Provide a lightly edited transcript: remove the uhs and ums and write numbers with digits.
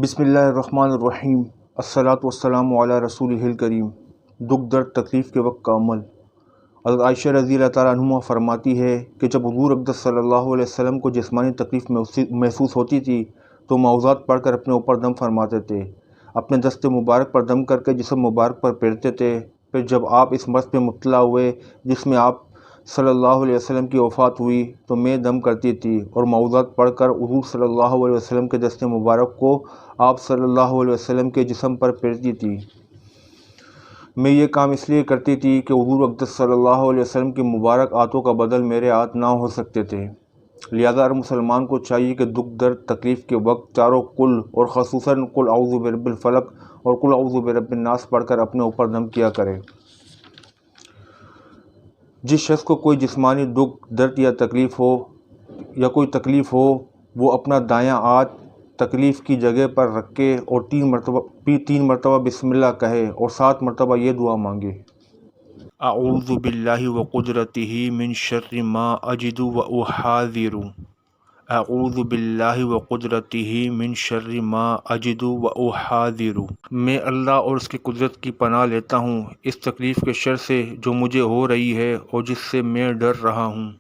بسم اللہ الرحمن الرحیم۔ الصلاۃ والسلام علی رسولہ الکریم۔ دکھ درد تکلیف کے وقت کا عمل۔ حضرت عائشہ رضی اللہ تعالیٰ عنہا فرماتی ہے کہ جب حضور اقدس صلی اللہ علیہ وسلم کو جسمانی تکلیف محسوس ہوتی تھی تو معوذات پڑھ کر اپنے اوپر دم فرماتے تھے، اپنے دست مبارک پر دم کر کے جسم مبارک پر پھیرتے تھے۔ پھر جب آپ اس مرض میں مبتلا ہوئے جس میں آپ صلی اللہ علیہ وسلم کی وفات ہوئی تو میں دم کرتی تھی اور معوذات پڑھ کر حضور صلی اللہ علیہ وسلم کے دست مبارک کو آپ صلی اللہ علیہ وسلم کے جسم پر پھیرتی تھی۔ میں یہ کام اس لیے کرتی تھی کہ حضور اقدس صلی اللہ علیہ وسلم کے مبارک ہاتھوں کا بدل میرے ہاتھ نہ ہو سکتے تھے، لہذا ہر مسلمان کو چاہیے کہ دکھ درد تکلیف کے وقت چاروں کل اور خصوصاً قل اعوذ برب الفلق اور قل اعوذ برب الناس پڑھ کر اپنے اوپر دم کیا کرے۔ جس شخص کو کوئی جسمانی دکھ درد یا کوئی تکلیف ہو وہ اپنا دایاں ہاتھ تکلیف کی جگہ پر رکھے اور 3 مرتبہ بسم اللہ کہے اور 7 مرتبہ یہ دعا مانگے: اعوذ باللہ وقدرتہ من شر ما اجد واحاذر۔ اعوذ باللہ وقدرتہ من شر ما اجد واحاذر۔ میں اللہ اور اس کی قدرت کی پناہ لیتا ہوں اس تکلیف کے شر سے جو مجھے ہو رہی ہے اور جس سے میں ڈر رہا ہوں۔